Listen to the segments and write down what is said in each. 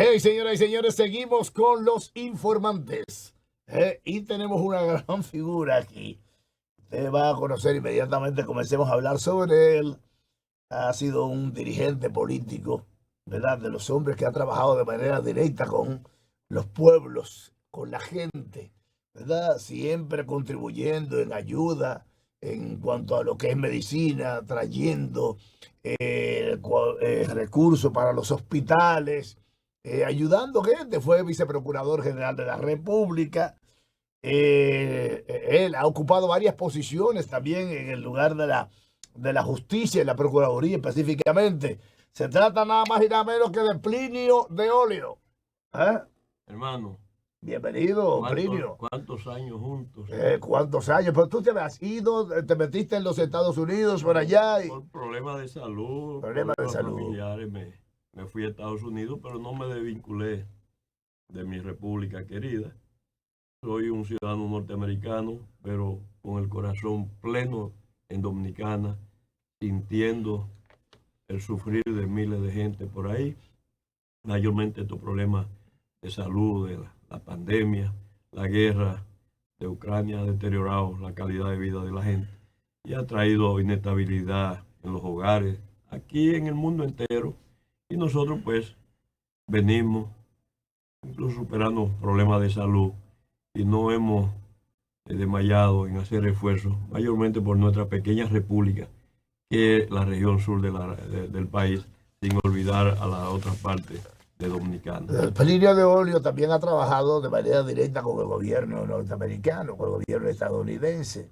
Hey, señoras y señores, seguimos con los informantes. Y tenemos una gran figura aquí. Usted va a conocer inmediatamente, comencemos a hablar sobre él. Ha sido un dirigente político, ¿verdad? De los hombres que ha trabajado de manera directa con los pueblos, con la gente, ¿verdad? Siempre contribuyendo en ayuda en cuanto a lo que es medicina, trayendo recursos para los hospitales, ayudando gente. Fue viceprocurador general de la República. Él ha ocupado varias posiciones también en el lugar de la justicia y la procuraduría específicamente. Se trata nada más y nada menos que de Plinio de Olio. ¿Eh? Hermano, Bienvenido, Plinio. ¿cuántos años juntos? ¿Cuántos años? Pero tú te has ido, te metiste en los Estados Unidos por allá. Por problemas de salud, Problemas de problemas salud. familiares, me fui a Estados Unidos, pero no me desvinculé de mi república querida. Soy un ciudadano norteamericano, pero con el corazón pleno en Dominicana, sintiendo el sufrir de miles de gente por ahí, mayormente estos problemas de salud, de la pandemia, la guerra de Ucrania ha deteriorado la calidad de vida de la gente y ha traído inestabilidad en los hogares, aquí en el mundo entero. Y nosotros pues venimos incluso superando problemas de salud y no hemos desmayado en hacer esfuerzos, mayormente por nuestra pequeña república, que es la región sur del país, sin olvidar a la otra parte de Dominicana. El Plinio de Olio también ha trabajado de manera directa con el gobierno norteamericano, con el gobierno estadounidense.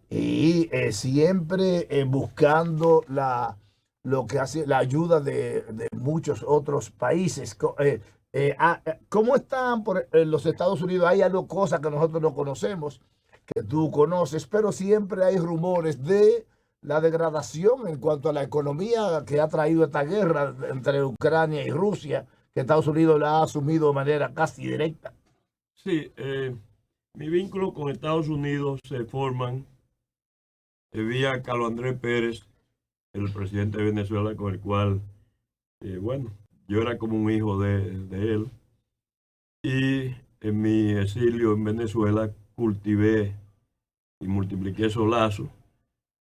Y siempre buscando lo que hace la ayuda de muchos otros países. ¿Cómo están los Estados Unidos? Hay algo, cosas que nosotros no conocemos, que tú conoces, pero siempre hay rumores de la degradación en cuanto a la economía que ha traído esta guerra entre Ucrania y Rusia, que Estados Unidos la ha asumido de manera casi directa. Sí, mi vínculo con Estados Unidos se forman vía Carlos Andrés Pérez, el presidente de Venezuela, con el cual, bueno, yo era como un hijo de él. Y en mi exilio en Venezuela cultivé y multipliqué esos lazos.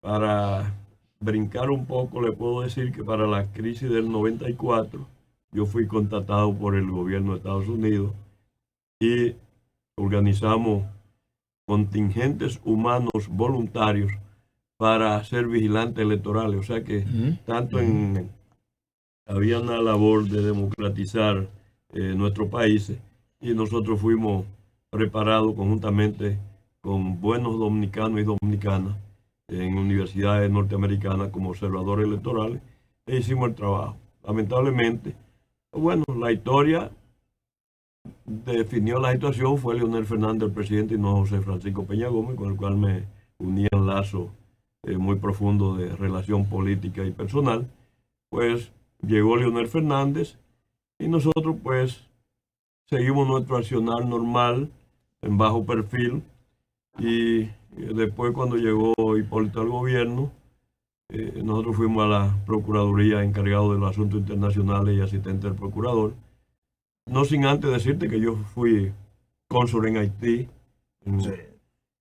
Para brincar un poco, le puedo decir que para la crisis del 94, yo fui contactado por el gobierno de Estados Unidos y organizamos contingentes humanos voluntarios para ser vigilantes electorales. O sea que tanto había una labor de democratizar nuestros países y nosotros fuimos preparados conjuntamente con buenos dominicanos y dominicanas en universidades norteamericanas como observadores electorales e hicimos el trabajo. Lamentablemente, bueno, la historia definió la situación, fue Leonel Fernández el presidente y no José Francisco Peña Gómez, con el cual me uní en lazo muy profundo de relación política y personal. Pues llegó Leonel Fernández y nosotros pues seguimos nuestro accionar normal en bajo perfil y después cuando llegó Hipólito al gobierno, nosotros fuimos a la Procuraduría encargado de los asuntos internacionales y asistente del procurador. No sin antes decirte que yo fui cónsul en Haití. Sí.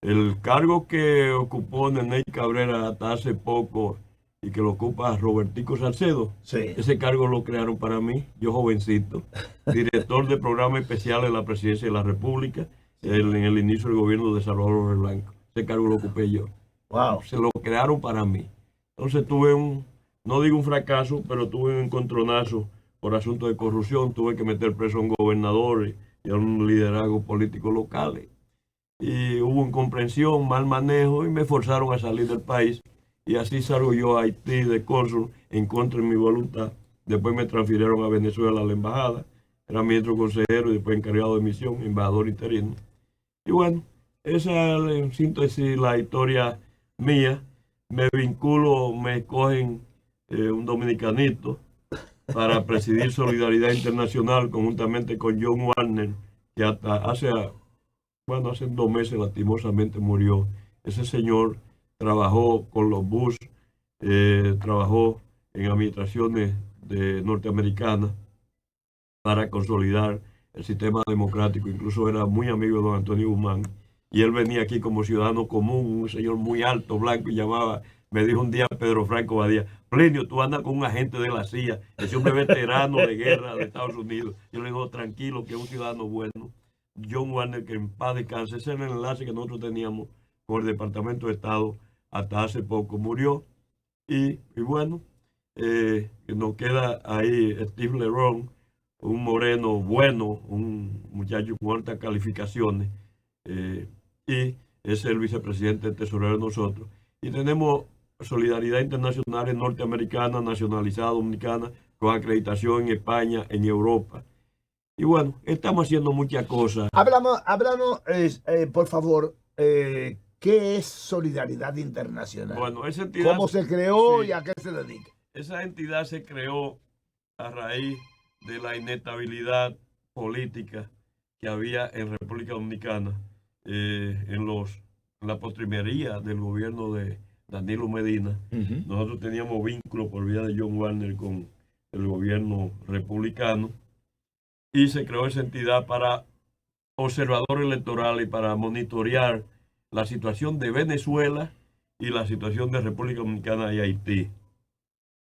El cargo que ocupó Neney Cabrera hasta hace poco y que lo ocupa Robertico Salcedo, Sí. ese cargo lo crearon para mí, yo jovencito, director de programa especial de la Presidencia de la República, en el inicio del gobierno de Salvador Blanco. Ese cargo lo ocupé yo. Wow. Se lo crearon para mí. Entonces tuve no digo un fracaso, pero tuve un encontronazo por asuntos de corrupción. Tuve que meter preso a un gobernador y a un liderazgo político local. Y hubo incomprensión, mal manejo y me forzaron a salir del país. Y así salgo yo a Haití de cónsul en contra de mi voluntad. Después me transfirieron a Venezuela a la embajada. Era ministro consejero y después encargado de misión, embajador interino. Y bueno, esa es en síntesis la historia mía. Me vinculo, me escogen un dominicanito para presidir Solidaridad Internacional conjuntamente con John Warner, que hasta hace 2 meses lastimosamente murió. Ese señor trabajó con los Bush, trabajó en administraciones norteamericanas para consolidar el sistema democrático. Incluso era muy amigo de don Antonio Guzmán. Y él venía aquí como ciudadano común, un señor muy alto, blanco, y me dijo un día Pedro Franco Badía: Plinio, tú andas con un agente de la CIA, ese hombre veterano de guerra de Estados Unidos. Yo le digo, tranquilo, que es un ciudadano bueno. John Warner, que en paz descanse, ese era el enlace que nosotros teníamos con el Departamento de Estado hasta hace poco. Murió y bueno, nos queda ahí Steve Leron, un moreno bueno, un muchacho con altas calificaciones, y es el vicepresidente tesorero de nosotros. Y tenemos Solidaridad Internacional norteamericana, nacionalizada dominicana, con acreditación en España, en Europa. Y bueno, estamos haciendo muchas cosas. Háblanos, por favor, ¿qué es Solidaridad Internacional? Bueno, esa entidad, ¿cómo se creó sí, y a qué se dedica? Esa entidad se creó a raíz de la inestabilidad política que había en República Dominicana, en la postrimería del gobierno de Danilo Medina. Nosotros teníamos vínculo por vía de John Warner con el gobierno republicano, y se creó esa entidad para observador electoral y para monitorear la situación de Venezuela y la situación de República Dominicana y Haití.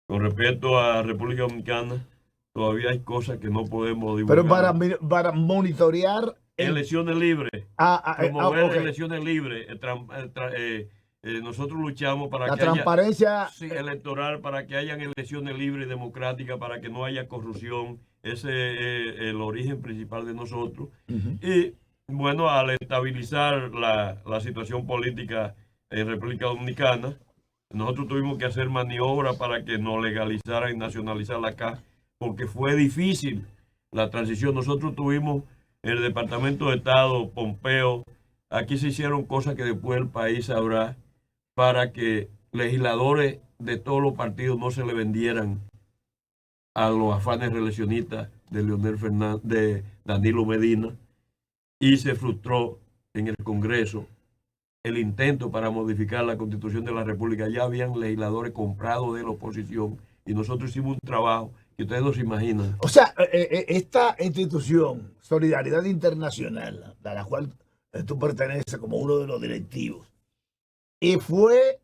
Con respecto a República Dominicana, todavía hay cosas que no podemos divulgar. Pero para monitorear elecciones libres, promover okay, elecciones libres. Nosotros luchamos para la que transparencia haya electoral, para que hayan elecciones libres y democráticas, para que no haya corrupción. Ese es el origen principal de nosotros. Y bueno, al estabilizar la situación política en República Dominicana, nosotros tuvimos que hacer maniobra para que nos legalizaran y nacionalizaran acá, porque fue difícil la transición. Nosotros tuvimos en el Departamento de Estado, Pompeo, aquí se hicieron cosas que después el país sabrá, para que legisladores de todos los partidos no se le vendieran a los afanes reeleccionistas de Leonel Fernández, de Danilo Medina, y se frustró en el Congreso el intento para modificar la Constitución de la República. Ya habían legisladores comprados de la oposición y nosotros hicimos un trabajo que ustedes no se imaginan. O sea, esta institución, Solidaridad Internacional, a la cual tú perteneces como uno de los directivos, y fue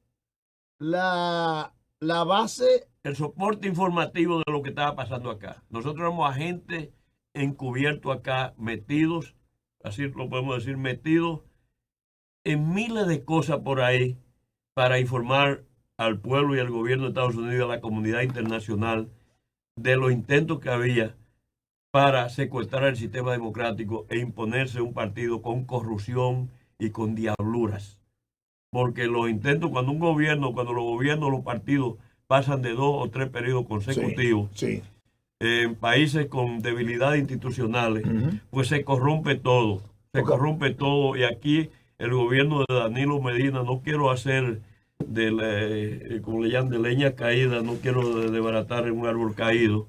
la base, el soporte informativo de lo que estaba pasando acá. Nosotros éramos agentes encubiertos acá, metidos, así lo podemos decir, metidos en miles de cosas por ahí para informar al pueblo y al gobierno de Estados Unidos y a la comunidad internacional de los intentos que había para secuestrar el sistema democrático e imponerse un partido con corrupción y con diabluras. Porque los intentos, cuando los gobiernos, los partidos pasan de 2 o 3 periodos consecutivos, sí, en países con debilidades institucionales, pues se corrompe todo, corrompe todo. Y aquí el gobierno de Danilo Medina, no quiero hacer como le llaman, de leña caída, no quiero desbaratar en un árbol caído,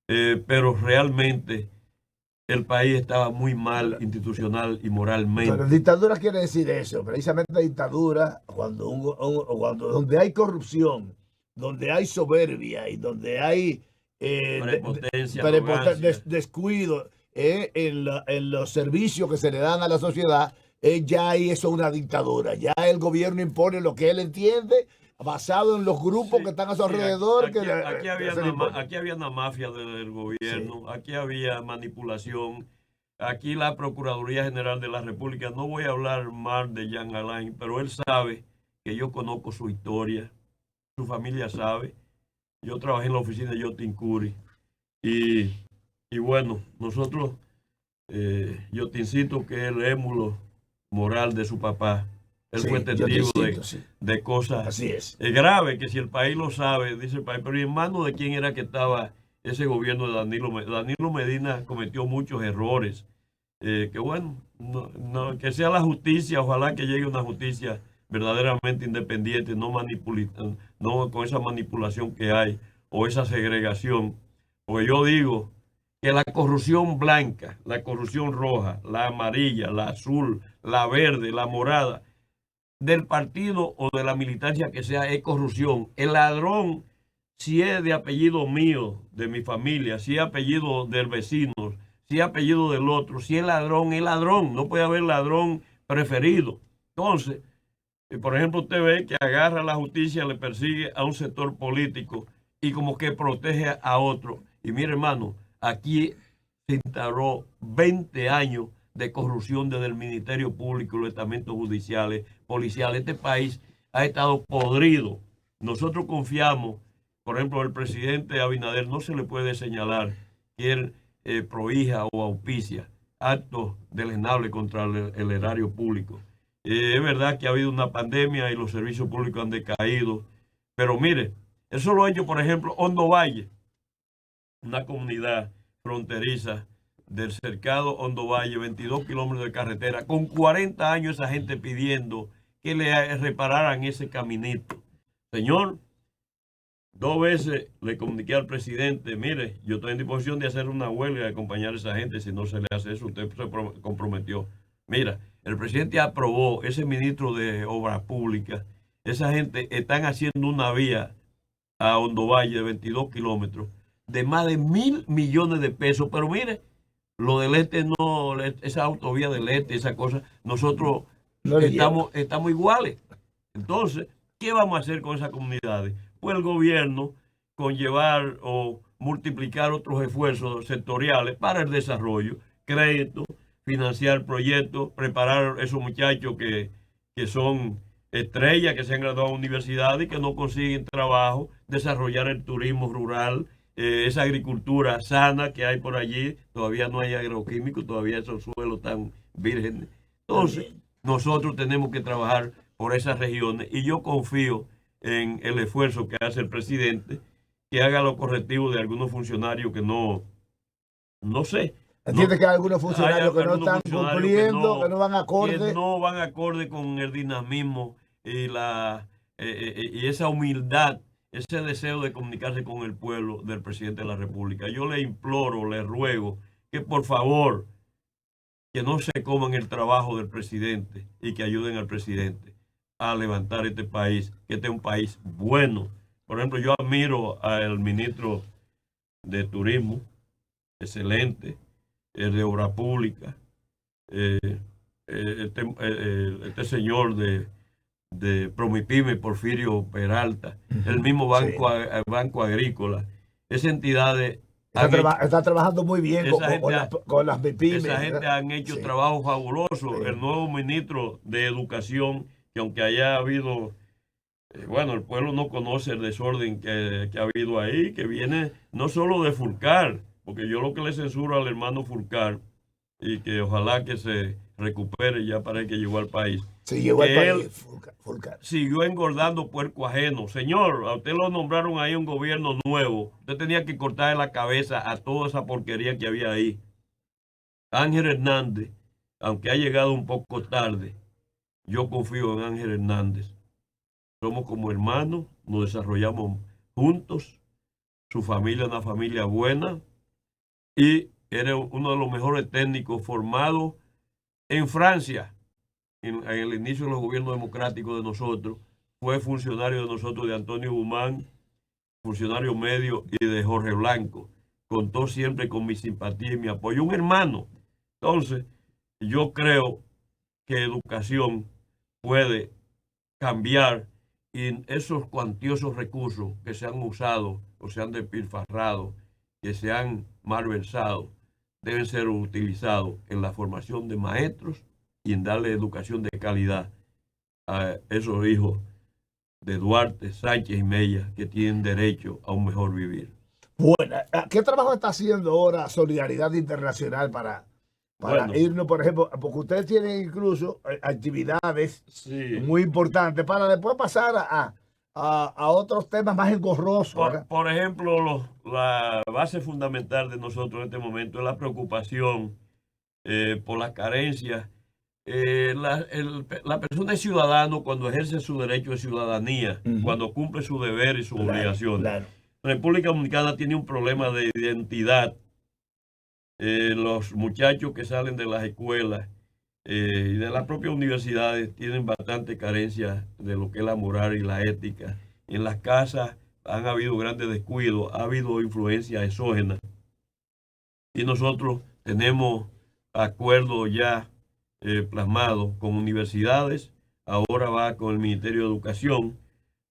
pero realmente el país estaba muy mal institucional y moralmente. Pero dictadura quiere decir eso, precisamente dictadura, cuando donde hay corrupción, donde hay soberbia y donde hay descuido en los servicios que se le dan a la sociedad, ya hay eso una dictadura. Ya el gobierno impone lo que él entiende, basado en los grupos que están a su alrededor. Aquí había una mafia del gobierno, aquí había manipulación. Aquí la Procuraduría General de la República, no voy a hablar mal de Jean Alain, pero él sabe que yo conozco su historia, su familia sabe. Yo trabajé en la oficina de Yotin Curi y bueno, nosotros, Yotincito, que es el émulo moral de su papá, él fue testigo de cosas graves, que si el país lo sabe, dice el país, pero ¿y en manos de quién era que estaba ese gobierno de Danilo Medina? Danilo Medina cometió muchos errores, que bueno, que sea la justicia, ojalá que llegue una justicia verdaderamente independiente, no con esa manipulación que hay o esa segregación, porque yo digo que la corrupción blanca, la corrupción roja, la amarilla, la azul, la verde, la morada, del partido o de la militancia que sea, es corrupción. El ladrón si es de apellido mío, de mi familia, si es apellido del vecino, si es apellido del otro, si es ladrón, no puede haber ladrón preferido. Entonces, por ejemplo, usted ve que agarra a la justicia, le persigue a un sector político y como que protege a otro. Y mire, hermano, aquí se instauró 20 años de corrupción desde el Ministerio Público, los estamentos judiciales, policiales. Este país ha estado podrido. Nosotros confiamos, por ejemplo, el presidente Abinader no se le puede señalar que él prohija o auspicia actos deleznables contra el erario público. Es verdad que ha habido una pandemia y los servicios públicos han decaído, pero mire, eso lo ha hecho, por ejemplo, Hondo Valle, una comunidad fronteriza del cercado Hondo Valle, 22 kilómetros de carretera, con 40 años esa gente pidiendo que le repararan ese caminito. Señor, 2 veces le comuniqué al presidente, mire, yo estoy en disposición de hacer una huelga y acompañar a esa gente, si no se le hace eso, usted se comprometió. Mira, el presidente aprobó, ese ministro de Obras Públicas, esa gente están haciendo una vía a Hondo Valle de 22 kilómetros de más de 1.000 millones de pesos, pero mire, lo del este no, esa autovía del este, esa cosa, nosotros No le lleva. estamos iguales. Entonces, ¿qué vamos a hacer con esas comunidades? Pues el gobierno conllevar o multiplicar otros esfuerzos sectoriales para el desarrollo, crédito, financiar proyectos, preparar a esos muchachos que son estrellas, que se han graduado en universidades y que no consiguen trabajo, desarrollar el turismo rural, esa agricultura sana que hay por allí, todavía no hay agroquímicos, todavía esos suelos están vírgenes. Entonces, nosotros tenemos que trabajar por esas regiones y yo confío en el esfuerzo que hace el presidente, que haga los correctivos de algunos funcionarios que no sé. Entiende No, que hay algunos hay funcionarios que no algunos están funcionarios cumpliendo, que no van que acorde. no van acorde con el dinamismo y, y esa humildad, ese deseo de comunicarse con el pueblo del presidente de la República. Yo le imploro, le ruego que por favor, que no se coman el trabajo del presidente y que ayuden al presidente a levantar este país, que este es un país bueno. Por ejemplo, yo admiro al ministro de Turismo, excelente, el de Obra Pública, eh, este señor de Promipyme, Porfirio Peralta, el mismo Sí. Banco Agrícola, esa entidades Está trabajando muy bien esa gente, con las MIPIMES. esa gente han hecho Sí, trabajo fabuloso. sí. El nuevo ministro de Educación, que aunque haya habido, bueno, el pueblo no conoce el desorden que ha habido ahí, que viene no solo de Fulcar, porque yo lo que le censuro al hermano Fulcar, y que ojalá que se recupere ya para que llegó al país, Sí, llegó al que él país. Fulcar. siguió engordando puerco ajeno. Señor, a usted lo nombraron ahí un gobierno nuevo. Usted tenía que cortarle la cabeza a toda esa porquería que había ahí. Ángel Hernández, aunque ha llegado un poco tarde, yo confío en Ángel Hernández. Somos como hermanos, nos desarrollamos juntos. Su familia es una familia buena y era uno de los mejores técnicos formados en Francia. En el inicio de los gobiernos democráticos de nosotros, fue funcionario de nosotros, de Antonio Guzmán, funcionario medio, y de Jorge Blanco. Contó siempre con mi simpatía y mi apoyo. Un hermano. Entonces, yo creo que educación puede cambiar y esos cuantiosos recursos que se han usado o se han despilfarrado, que se han malversado, deben ser utilizados en la formación de maestros y en darle educación de calidad a esos hijos de Duarte, Sánchez y Mella, que tienen derecho a un mejor vivir. Bueno, ¿qué trabajo está haciendo ahora Solidaridad Internacional para Bueno, irnos, por ejemplo? Porque ustedes tienen incluso actividades sí. muy importantes para después pasar a otros temas más engorrosos, ¿verdad? Por ejemplo, la base fundamental de nosotros en este momento es la preocupación por las carencias. La persona es ciudadano cuando ejerce su derecho de ciudadanía, Ujú. cuando cumple su deber y sus Claro, obligaciones. claro. República Dominicana tiene un problema de identidad. Los muchachos que salen de las escuelas y de las propias universidades tienen bastante carencia de lo que es la moral y la ética. En las casas han habido grandes descuidos, ha habido influencia exógena y nosotros tenemos acuerdos ya plasmados con universidades, ahora va con el Ministerio de Educación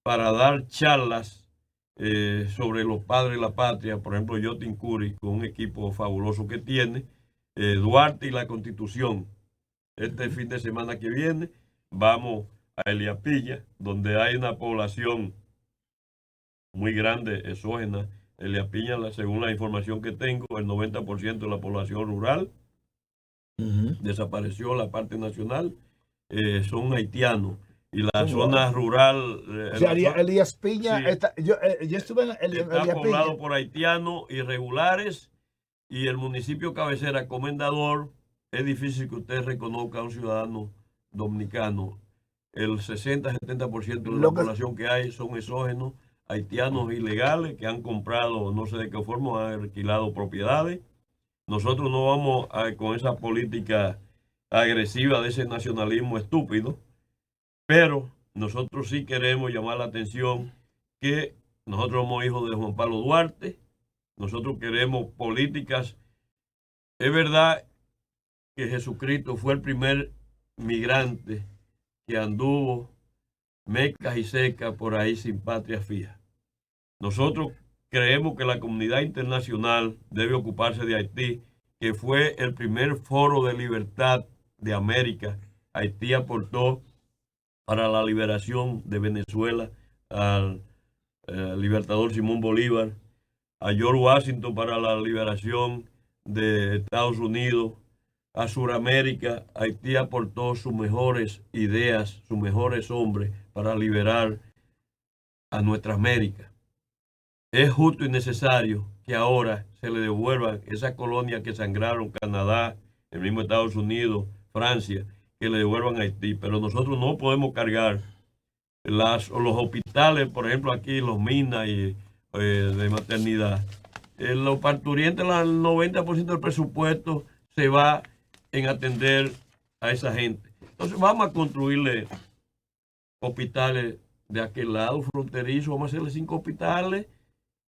para dar charlas sobre los padres de la patria, por ejemplo, Yotin Curi, con un equipo fabuloso que tiene, Duarte y la Constitución. Este fin de semana que viene vamos a Eliapilla, donde hay una población muy grande, exógena. Eliapilla, según la información que tengo, el 90% de la población rural desapareció, la parte nacional, son haitianos. Y la zona rural... o sea, Elías Piña, sí, yo estuve en está Elías poblado Piña. por haitianos irregulares y el municipio cabecera, Comendador, es difícil que usted reconozca a un ciudadano dominicano. El 60-70% de la población que hay son exógenos, haitianos ilegales que han comprado, no sé de qué forma, han alquilado propiedades. Nosotros no vamos con esa política agresiva de ese nacionalismo estúpido, pero nosotros sí queremos llamar la atención que nosotros somos hijos de Juan Pablo Duarte, nosotros queremos políticas. Es verdad que Jesucristo fue el primer migrante que anduvo mecas y secas por ahí sin patria fija. Nosotros creemos que la comunidad internacional debe ocuparse de Haití, que fue el primer foro de libertad de América. Haití aportó para la liberación de Venezuela al libertador Simón Bolívar, a George Washington para la liberación de Estados Unidos, a Sudamérica. Haití aportó sus mejores ideas, sus mejores hombres para liberar a nuestra América. Es justo y necesario que ahora se le devuelvan esas colonias que sangraron Canadá, el mismo Estados Unidos, Francia, que le devuelvan a Haití. Pero nosotros no podemos cargar los hospitales, por ejemplo, aquí los Minas y, de maternidad. Los parturientes, el 90% del presupuesto se va en atender a esa gente. Entonces vamos a construirle hospitales de aquel lado fronterizo, vamos a hacerle 5 hospitales.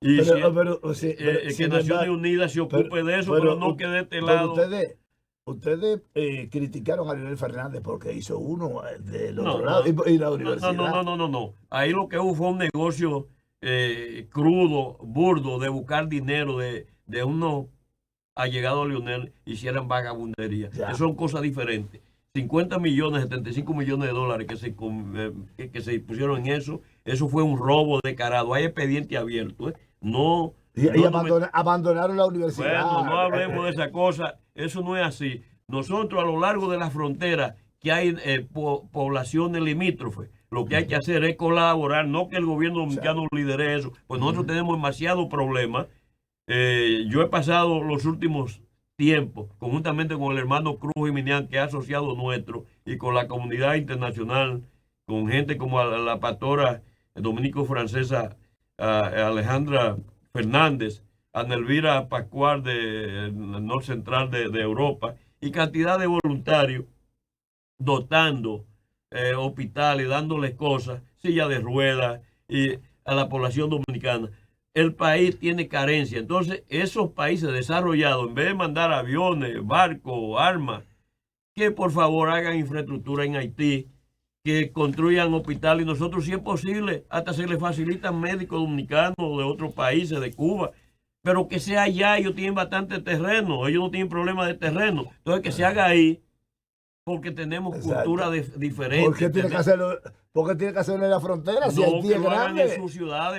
Y que Naciones Unidas se ocupe de eso, pero no que de este lado. Ustedes criticaron a Leonel Fernández porque hizo uno del otro lado y la universidad. No. Ahí lo que hubo fue un negocio crudo, burdo, de buscar dinero de unos allegados a Leonel, hicieran vagabundería. Eso son cosas diferentes. 50 millones, 75 millones de dólares que se pusieron en eso fue un robo descarado. Hay expediente abierto. No. Y abandonaron la universidad. Bueno, no hablemos de esa cosa. Eso no es así. Nosotros a lo largo de la frontera, que hay poblaciones limítrofes, lo que hay que hacer es colaborar, no que el gobierno dominicano lidere eso, pues nosotros tenemos demasiados problemas. Yo he pasado los últimos tiempos, conjuntamente con el hermano Cruz Jiménez, que es asociado nuestro, y con la comunidad internacional, con gente como la pastora dominico-francesa Alejandra Fernández, Ana Elvira Pascual del norte central de Europa, y cantidad de voluntarios dotando hospitales, dándoles cosas, sillas de ruedas y a la población dominicana. El país tiene carencia. Entonces, esos países desarrollados, en vez de mandar aviones, barcos, armas, que por favor hagan infraestructura en Haití, que construyan hospitales, y nosotros, si es posible, hasta se les facilitan médicos dominicanos de otros países, de Cuba, pero que sea allá. Ellos tienen bastante terreno, ellos no tienen problema de terreno, entonces que se haga ahí, porque tenemos cultura diferente. ¿Por qué tiene que hacerlo? ¿Por qué tiene que hacerlo en la frontera? Si no, Haití que es lo hagan grande. En su ciudad,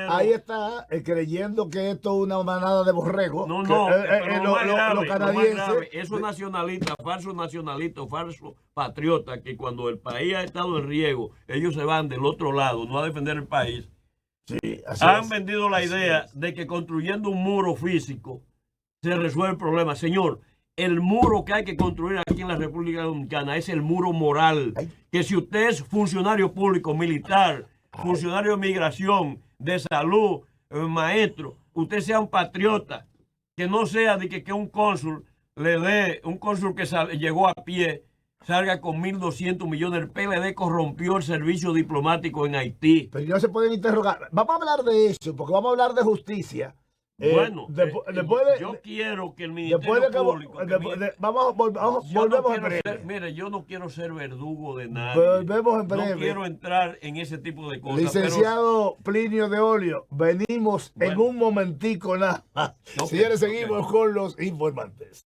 ahí está creyendo que esto es una manada de borregos. No, los canadienses. Esos nacionalistas, falsos patriotas, que cuando el país ha estado en riesgo, ellos se van del otro lado, no a defender el país. Sí, han vendido la idea de que construyendo un muro físico se resuelve el problema. Señor, el muro que hay que construir aquí en la República Dominicana es el muro moral. Que si usted es funcionario público, militar, funcionario de migración, de salud, maestro, usted sea un patriota, que no sea de que un cónsul le dé, un cónsul que llegó a pie salga con 1.200 millones. El PLD corrompió el servicio diplomático en Haití. Pero no se pueden interrogar. Vamos a hablar de eso, porque vamos a hablar de justicia. Bueno, después de, yo quiero que el después Ministerio de que, Público... volvemos en breve. Mire, yo no quiero ser verdugo de nadie. Volvemos en breve. No quiero entrar en ese tipo de cosas. Licenciado Plinio de Olio, venimos en un momentico nada más. Señores, seguimos con los informantes.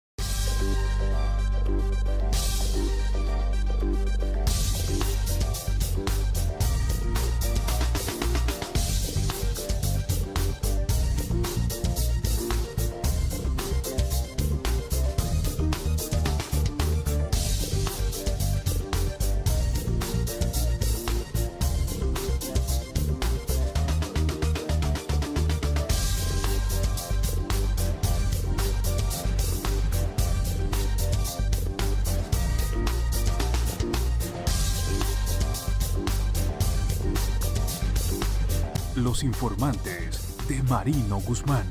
Los informantes de Marino Guzmán.